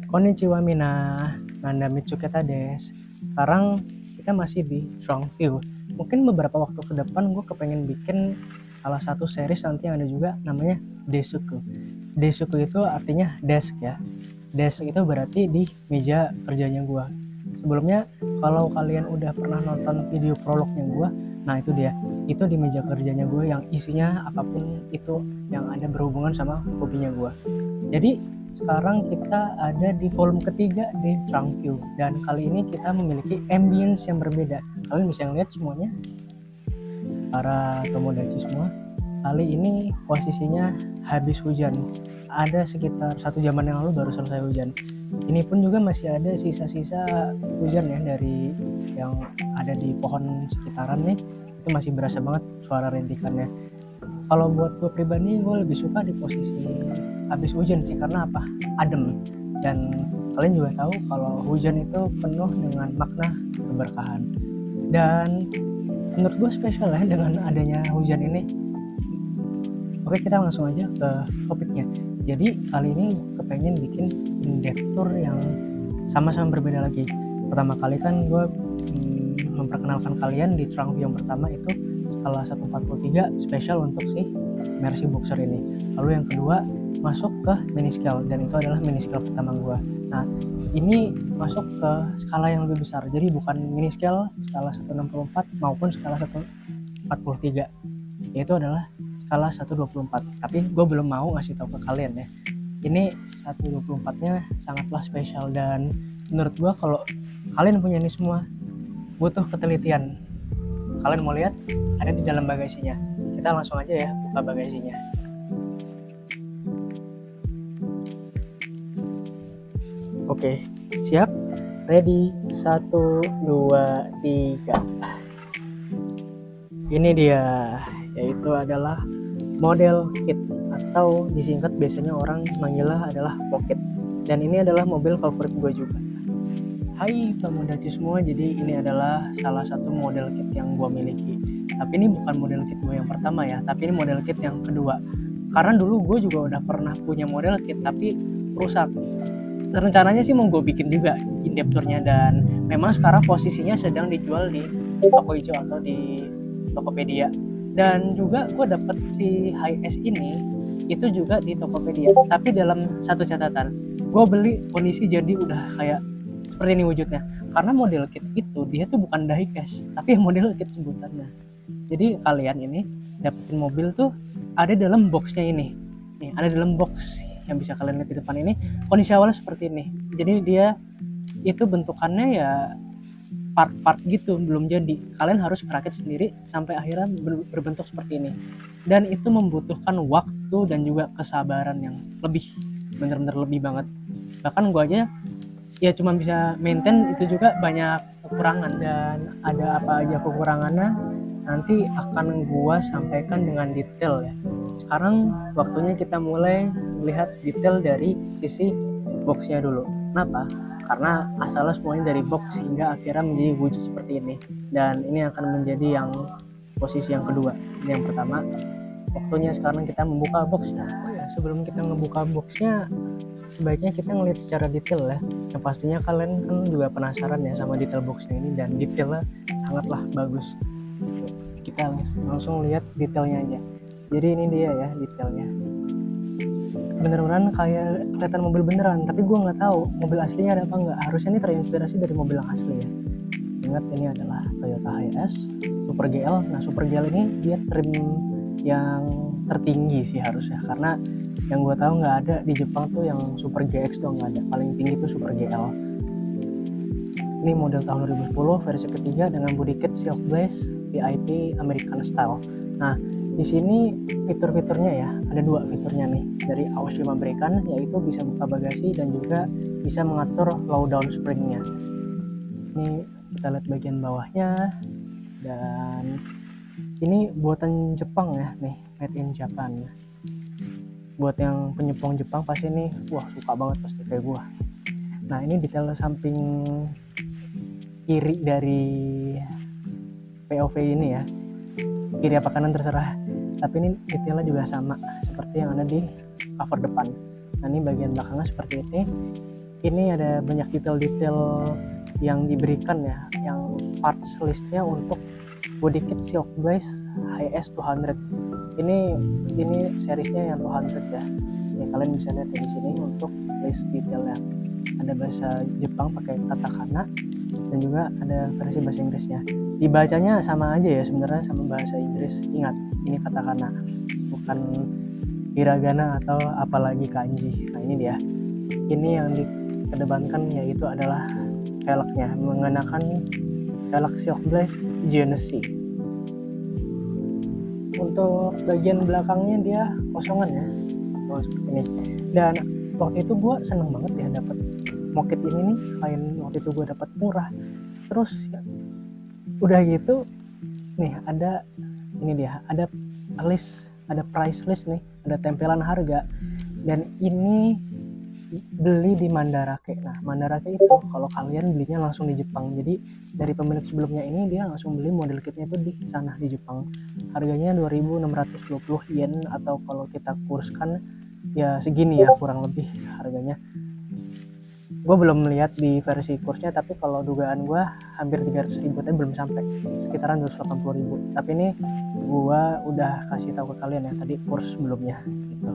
Konnichiwa mina, Nanda Mitsuketa des. Sekarang kita masih di Strong View. Mungkin beberapa waktu ke depan gue kepengen bikin salah satu series nanti yang ada juga namanya Desuku. Desuku itu artinya desk ya. Desk itu berarti di meja kerjanya gue. Sebelumnya kalau kalian udah pernah nonton video prolognya gue, nah itu dia. Itu di meja kerjanya gue yang isinya apapun itu yang ada berhubungan sama hobinya gue. Jadi sekarang kita ada di volume ketiga di Strong View dan kali ini kita memiliki ambience yang berbeda. Kalian bisa lihat semuanya, para tomodachi semua. Kali ini posisinya habis hujan. Ada sekitar 1 jaman yang lalu baru selesai hujan. Ini pun juga masih ada sisa-sisa hujan ya dari yang ada di pohon sekitaran nih. Itu masih berasa banget suara rintikannya. Kalau buat gue pribadi, gue lebih suka di posisi habis hujan sih, karena apa? Adem. Dan kalian juga tahu kalau hujan itu penuh dengan makna keberkahan. Dan menurut gue spesial ya dengan adanya hujan ini. Oke, kita langsung aja ke topiknya. Jadi kali ini kepengen bikin in-depth tour yang sama-sama berbeda lagi. Pertama kali kan gue memperkenalkan kalian di Strong View yang pertama itu skala 143 spesial untuk si Mercy Boxer ini. Lalu yang kedua masuk ke mini scale dan itu adalah mini scale pertama gue. Nah ini masuk ke skala yang lebih besar, jadi bukan mini scale skala 164 maupun skala 143, yaitu adalah skala 124. Tapi gue belum mau ngasih tahu ke kalian ya, ini 124 nya sangatlah spesial dan menurut gue kalau kalian punya ini semua butuh ketelitian. Kalian mau lihat ada di dalam bagasinya. Kita langsung aja ya buka bagasinya. Oke, siap? Ready? 1, 2, 3. Ini dia, yaitu adalah model kit atau disingkat biasanya orang manggilnya adalah pocket. Dan ini adalah mobil favorit gue juga. Hai tomodachi semua, jadi ini adalah salah satu model kit yang gue miliki. Tapi ini bukan model kit gue yang pertama ya, tapi ini model kit yang kedua. Karena dulu gue juga udah pernah punya model kit tapi rusak. Rencananya sih mau gue bikin juga in-depth-nya, dan memang sekarang posisinya sedang dijual di toko hijau atau di Tokopedia. Dan juga gue dapet si Hi-S ini itu juga di Tokopedia, tapi dalam satu catatan, gue beli kondisi jadi udah kayak seperti ini wujudnya, karena model kit itu dia tuh bukan diecast tapi model kit sebutannya. Jadi kalian ini dapetin mobil tuh ada dalam boxnya ini nih, ada dalam box yang bisa kalian lihat di depan ini. Kondisi awalnya seperti ini, jadi dia itu bentukannya ya part-part gitu, belum jadi. Kalian harus merakit sendiri sampai akhirnya berbentuk seperti ini, dan itu membutuhkan waktu dan juga kesabaran yang lebih, bener-bener lebih banget. Bahkan gue aja ya cuma bisa maintain itu juga banyak kekurangan, dan ada apa aja kekurangannya nanti akan gua sampaikan dengan detail ya. Sekarang waktunya kita mulai melihat detail dari sisi boxnya dulu. Kenapa? Karena asalnya semuanya dari box hingga akhirnya menjadi wujud seperti ini, dan ini akan menjadi yang posisi yang kedua. Ini yang pertama, waktunya sekarang kita membuka boxnya. Oh ya, sebelum kita ngebuka boxnya sebaiknya kita ngelihat secara detail ya. Yang pastinya kalian kan juga penasaran ya sama detail boxnya ini, dan detailnya sangatlah bagus. Kita langsung lihat detailnya aja. Jadi ini dia ya detailnya. Bener-beneran kayak kelihatan mobil beneran, tapi gue nggak tahu mobil aslinya ada apa nggak. Harusnya ini terinspirasi dari mobil yang asli ya. Ingat ini adalah Toyota Hi-S Super GL. Nah Super GL ini dia trim yang tertinggi sih harusnya, karena yang gue tahu nggak ada di Jepang tuh yang Super GX tuh nggak ada, paling tinggi tuh Super GL. Ini model tahun 2010 versi ketiga dengan body kit Silk Blaze VIP American Style. Nah di sini fitur-fiturnya ya, ada 2 fiturnya nih dari Aoshima American, yaitu bisa buka bagasi dan juga bisa mengatur low down springnya. Ini kita lihat bagian bawahnya, dan ini buatan Jepang ya nih, made in Japan. Buat yang penyepong Jepang pasti nih wah suka banget pasti kayak gua. Nah ini detail samping kiri dari POV ini ya, kiri apa kanan terserah, tapi ini detailnya juga sama seperti yang ada di cover depan. Nah ini bagian belakangnya seperti ini. ini ada banyak detail-detail yang diberikan ya, yang parts listnya untuk body kit Shock Blaze HS 200. Ini seriesnya yang 200 ya. Ya kalian bisa lihat di sini untuk list detailnya. Ada bahasa Jepang pakai katakana dan juga ada versi bahasa Inggrisnya. Dibacanya sama aja ya sebenarnya sama bahasa Inggris. Ingat, ini katakana, bukan hiragana atau apalagi kanji. Nah ini dia. Ini yang dikedepankan yaitu adalah velgnya, mengenakan velg Shock Blaze Genesee. Untuk bagian belakangnya dia kosongan ya, seperti ini. Dan waktu itu gue seneng banget ya dapat mokit ini nih, selain waktu itu gue dapat murah. Terus ya, udah gitu nih ada ini dia, ada list, ada price list nih, ada tempelan harga. Dan ini beli di Mandarake. Nah Mandarake itu kalau kalian belinya langsung di Jepang, jadi dari pemilik sebelumnya ini dia langsung beli model kitnya itu di sana di Jepang. Harganya 2.620 yen, atau kalau kita kurskan ya segini ya kurang lebih harganya. Gue belum melihat di versi kursnya, tapi kalau dugaan gue hampir 300.000, tapi belum sampai, sekitaran 280.000. Tapi ini gue udah kasih tahu ke kalian ya tadi kurs sebelumnya gitu.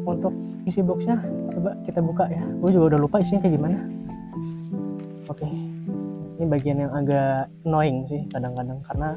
Untuk isi boxnya coba kita buka ya, gue juga udah lupa isinya kayak gimana. Oke, ini bagian yang agak annoying sih kadang-kadang karena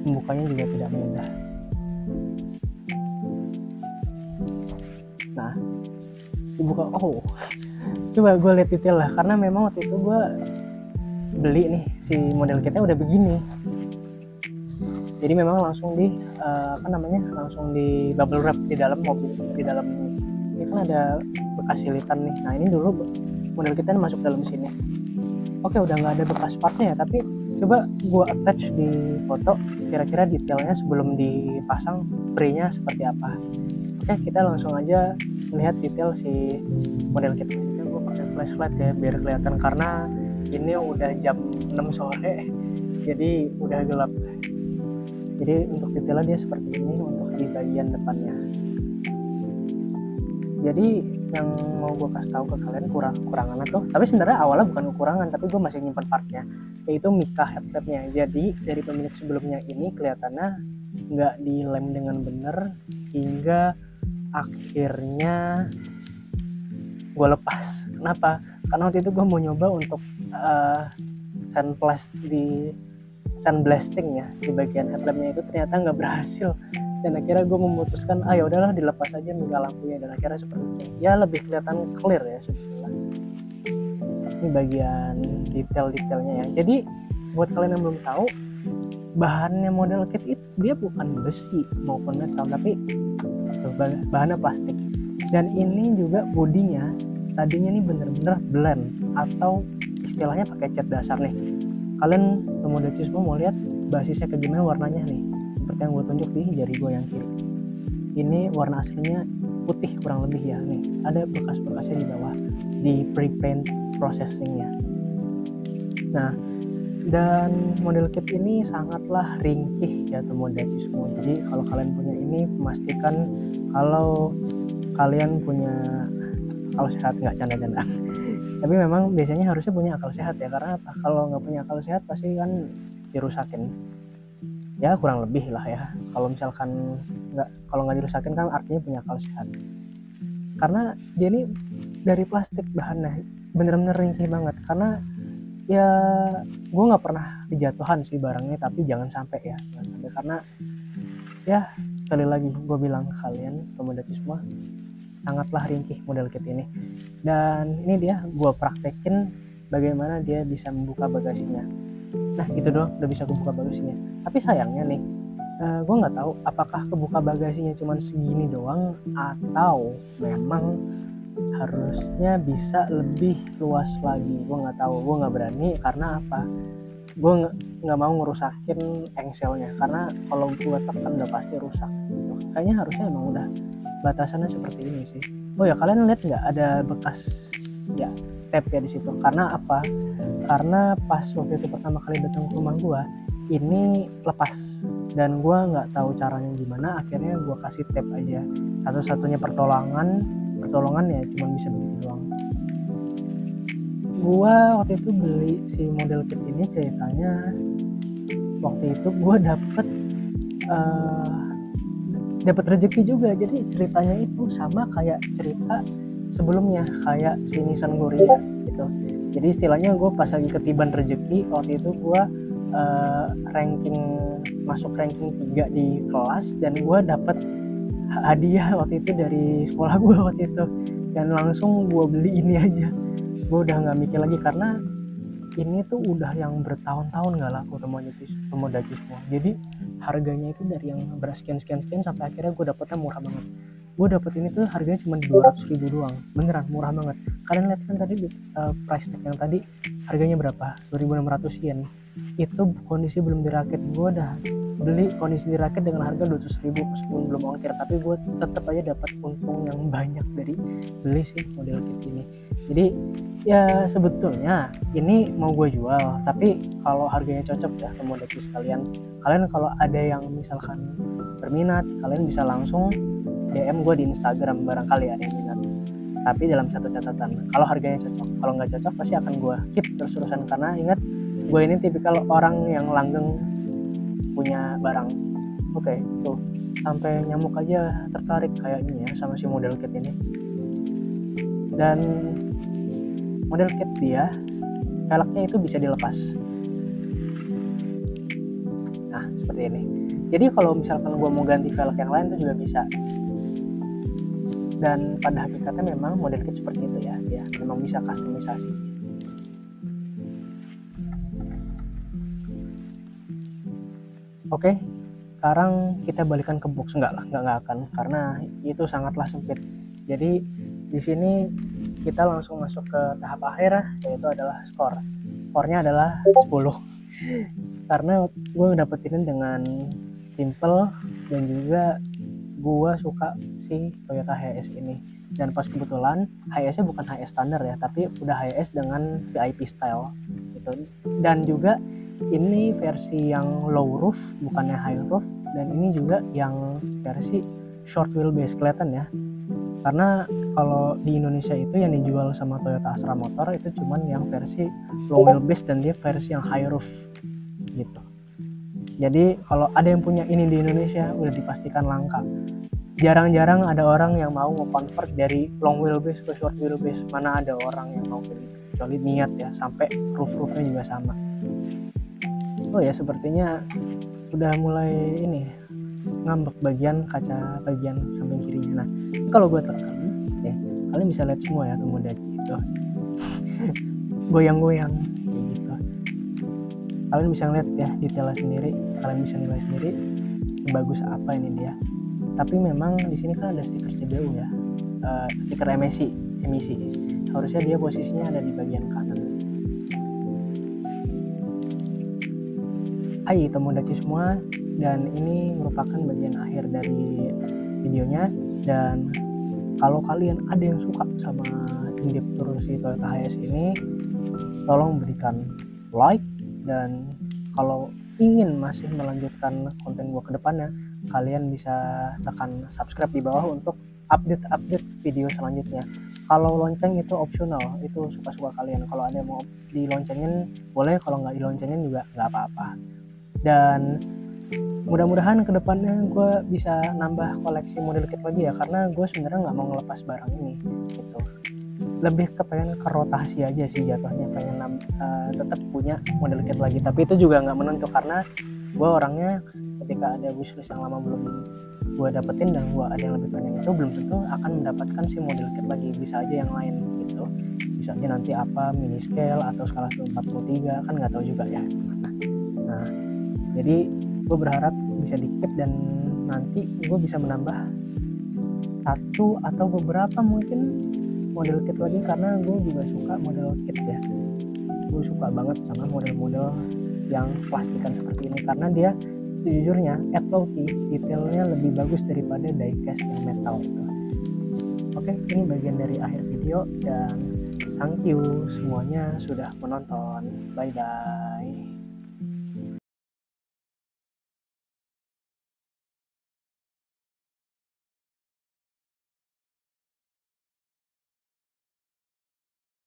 membukanya juga tidak mudah. Nah dibuka, oh coba gue lihat detail lah, karena memang waktu itu gue beli nih si model kitnya udah begini, jadi memang langsung di langsung di bubble wrap di dalam mobil, di dalam ini kan ada bekas silitan nih. Nah ini dulu model kita masuk dalam sini. Oke, udah nggak ada bekas partnya ya, tapi coba gue attach di foto kira-kira detailnya sebelum dipasang pre-nya seperti apa. Oke, kita langsung aja melihat detail si model kit. Gue pakai flashlight ya biar kelihatan, karena ini udah jam 6 sore jadi udah gelap. Jadi untuk detailnya dia seperti ini untuk di bagian depannya. Jadi yang mau gue kasih tahu ke kalian kekurangannya tuh, tapi sebenarnya awalnya bukan kekurangan, tapi gue masih nyimpan partnya, yaitu Mika headlampnya. Jadi dari pemilik sebelumnya ini kelihatannya nggak dilem dengan benar hingga akhirnya gue lepas. Kenapa? Karena waktu itu gue mau nyoba untuk sandblasting ya di bagian headlampnya itu, ternyata nggak berhasil. Dan akhirnya gue memutuskan ya udahlah dilepas aja Mika lampunya, dan akhirnya seperti ini ya, lebih kelihatan clear ya sebetulnya. Ini bagian detail-detailnya ya. Jadi buat kalian yang belum tahu, bahannya model kit itu dia bukan besi maupun metal, tapi bahannya plastik. Dan ini juga bodinya tadinya nih bener-bener blend, atau istilahnya pakai cat dasar nih. Kalian Tomodachi semua mau lihat basisnya kayak gimana warnanya nih, seperti yang gue tunjuk di jari gue yang kiri. Ini warna aslinya putih kurang lebih ya, nih ada bekas-bekasnya di bawah di pre-paint processingnya. Nah, dan model kit ini sangatlah ringkih ya Tomodachi semua. Jadi kalau kalian punya ini, pastikan kalau kalian punya akal sehat, nggak canda-canda. Tapi memang biasanya harusnya punya akal sehat ya, karena apa? Kalau nggak punya akal sehat pasti kan dirusakin. Ya kurang lebih lah ya. Kalau misalkan kalau nggak dirusakin kan artinya punya akal sehat. Karena dia ini dari plastik bahannya, bener-bener ringkih banget. Karena ya gue nggak pernah kejatuhan sih barangnya, tapi jangan sampai ya, karena ya sekali lagi gue bilang ke kalian Tomodachi semua, sangatlah ringkih model kit ini. Dan ini dia gue praktekin bagaimana dia bisa membuka bagasinya. Nah gitu doang udah bisa kebuka bagasinya. Tapi sayangnya nih, gue nggak tahu apakah kebuka bagasinya cuma segini doang atau memang harusnya bisa lebih luas lagi. Gue nggak tahu, gue nggak berani. Karena apa? Gue nggak mau ngerusakin engselnya, karena kalau gue tekan udah pasti rusak gitu. Kayaknya harusnya emang udah batasannya seperti ini sih. Oh ya, kalian lihat nggak ada bekas ya tape ya di situ? Karena apa? Karena pas waktu itu pertama kali datang ke rumah gue, ini lepas dan gue nggak tahu caranya gimana. Akhirnya gue kasih tape aja. Satu-satunya pertolongan pertolongan ya cuma bisa begitu doang. Gua waktu itu beli si model kit ini, ceritanya waktu itu gua dapat rezeki juga. Jadi ceritanya itu sama kayak cerita sebelumnya, kayak si Nissan Gloria gitu. Jadi istilahnya gue pas lagi ketiban rezeki, waktu itu gue masuk ranking 3 di kelas, dan gue dapat hadiah waktu itu dari sekolah gue waktu itu, dan langsung gue beli ini aja. Gue udah nggak mikir lagi, karena ini tuh udah yang bertahun-tahun nggak laku Tomodachi semua. Jadi harganya itu dari yang bersekian sampai akhirnya gue dapetnya murah banget. Gue dapet ini tuh harganya cuma 200.000 doang, beneran murah banget. Kalian lihat kan tadi price tag yang tadi harganya berapa? 2.600 yen. Itu kondisi belum dirakit. Gue udah beli kondisi dirakit dengan harga 200.000 meskipun belum ongkir, tapi gue tetap aja dapat untung yang banyak dari beli sih model kit ini. Jadi ya sebetulnya ini mau gue jual, tapi kalau harganya cocok ya Tomodachi sekalian, kalian kalau ada yang misalkan berminat, kalian bisa langsung DM gue di Instagram, barangkali ada yang minat. Tapi dalam satu catatan, kalau harganya cocok. Kalau nggak cocok pasti akan gue keep terus-terusan, karena ingat gue ini tipikal orang yang langgeng punya barang. Oke, tuh sampai nyamuk aja tertarik kayak ini ya sama si model kit ini. Dan model kit dia velgnya itu bisa dilepas. Nah seperti ini. Jadi kalau misalkan gue mau ganti velg yang lain itu juga bisa. Dan pada hakikatnya memang model kit seperti itu ya, dia memang bisa customisasi. Oke, sekarang kita balikan ke box. Enggak akan, karena itu sangatlah sempit. Jadi di sini kita langsung masuk ke tahap akhir, yaitu adalah skor. Skornya adalah 10. Karena gue dapetin dengan simple, dan juga gue suka si Toyota Hiace ini. Dan pas kebetulan Hiace-nya bukan Hiace standar ya, tapi udah Hiace dengan VIP style gitu. Dan juga ini versi yang low roof, bukannya high roof. Dan ini juga yang versi short wheelbase, kelihatan ya. Karena kalau di Indonesia itu yang dijual sama Toyota Astra Motor itu cuman yang versi low wheelbase, dan dia versi yang high roof gitu. Jadi kalau ada yang punya ini di Indonesia udah dipastikan langka. Jarang-jarang ada orang yang mau nge-convert dari long wheelbase ke short wheelbase. Mana ada orang yang mau beli, kecuali niat ya, sampai roof-roofnya juga sama. Oh ya, sepertinya udah mulai ini ngambek bagian kaca bagian samping kirinya. Nah kalau gue tekan ya, kalian bisa lihat semua ya Tomodachi itu goyang-goyang kayak gitu. Kalian bisa lihat ya detailnya sendiri, kalian bisa nilai sendiri sebagus apa ini dia. Tapi memang di sini kan ada stiker CBU ya, stiker emisi. Harusnya dia posisinya ada di bagian kanan. Hai Tomodachi semua, dan ini merupakan bagian akhir dari videonya. Dan kalau kalian ada yang suka sama in-depth tour si Toyota Hiace ini, tolong berikan like, dan kalau ingin masih melanjutkan konten gua ke depannya, kalian bisa tekan subscribe di bawah untuk update video selanjutnya. Kalau lonceng itu opsional, itu suka-suka kalian. Kalau ada yang mau diloncengin boleh, kalau nggak diloncengin juga nggak apa-apa. Dan mudah-mudahan kedepannya gue bisa nambah koleksi model kit lagi ya, karena gue sebenarnya nggak mau ngelepas barang ini gitu. Lebih pengen ke rotasi aja sih jatuhnya, pengen tetap punya model kit lagi. Tapi itu juga nggak menentu, karena gue orangnya ketika ada wishlist yang lama belum gue dapetin dan gue ada yang lebih pengen, itu belum tentu akan mendapatkan si model kit lagi. Bisa aja yang lain gitu, bisa aja nanti apa mini scale atau skala 1/43, kan nggak tahu juga ya. Nah jadi gue berharap bisa dikit, dan nanti gue bisa menambah satu atau beberapa mungkin model kit lagi, karena gue juga suka model kit ya. Gue suka banget sama model-model yang plastikan seperti ini, karena dia sejujurnya at low key detailnya lebih bagus daripada diecast yang metal itu. Oke, ini bagian dari akhir video, dan thank you semuanya sudah menonton. Bye bye.